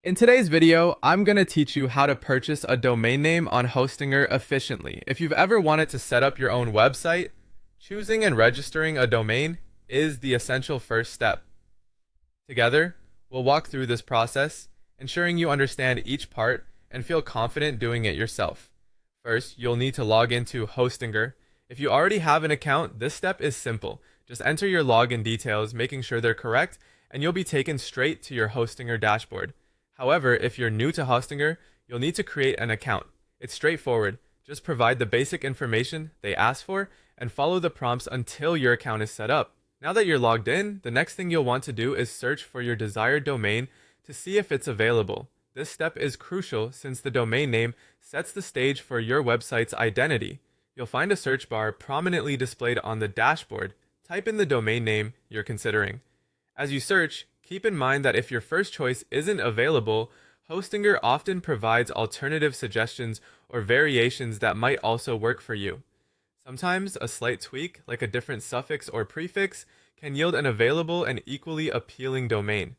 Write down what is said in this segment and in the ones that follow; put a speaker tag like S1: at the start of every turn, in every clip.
S1: In today's video, I'm going to teach you how to purchase a domain name on Hostinger efficiently. If you've ever wanted to set up your own website, choosing and registering a domain is the essential first step. Together, we'll walk through this process, ensuring you understand each part and feel confident doing it yourself. First, you'll need to log into Hostinger. If you already have an account, this step is simple. Just enter your login details, making sure they're correct, and you'll be taken straight to your Hostinger dashboard. However, if you're new to Hostinger, you'll need to create an account. It's straightforward. Just provide the basic information they ask for and follow the prompts until your account is set up. Now that you're logged in, the next thing you'll want to do is search for your desired domain to see if it's available. This step is crucial since the domain name sets the stage for your website's identity. You'll find a search bar prominently displayed on the dashboard. Type in the domain name you're considering. As you search, keep in mind that if your first choice isn't available, Hostinger often provides alternative suggestions or variations that might also work for you. Sometimes a slight tweak, like a different suffix or prefix, can yield an available and equally appealing domain.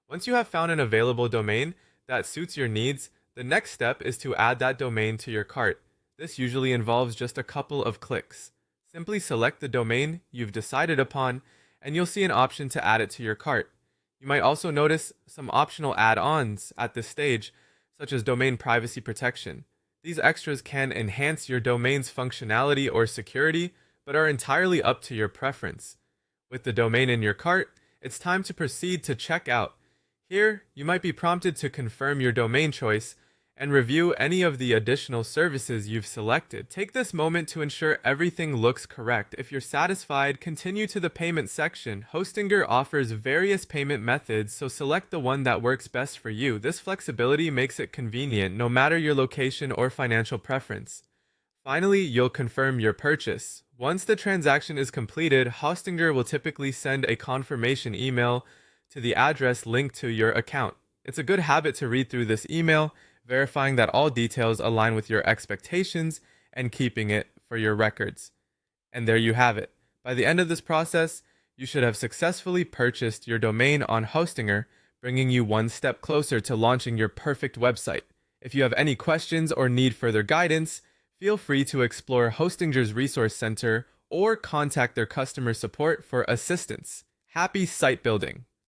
S1: Once you have found an available domain that suits your needs, the next step is to add that domain to your cart. This usually involves just a couple of clicks. Simply select the domain you've decided upon, and you'll see an option to add it to your cart. You might also notice some optional add-ons at this stage, such as domain privacy protection. These extras can enhance your domain's functionality or security, but are entirely up to your preference. With the domain in your cart, it's time to proceed to checkout. Here, you might be prompted to confirm your domain choice and review any of the additional services you've selected. Take this moment to ensure everything looks correct. If you're satisfied, continue to the payment section. Hostinger offers various payment methods, so select the one that works best for you. This flexibility makes it convenient, no matter your location or financial preference. Finally, you'll confirm your purchase. Once the transaction is completed, Hostinger will typically send a confirmation email to the address linked to your account. It's a good habit to read through this email, verifying that all details align with your expectations and keeping it for your records. And there you have it. By the end of this process, you should have successfully purchased your domain on Hostinger, bringing you one step closer to launching your perfect website. If you have any questions or need further guidance, feel free to explore Hostinger's Resource Center or contact their customer support for assistance. Happy site building!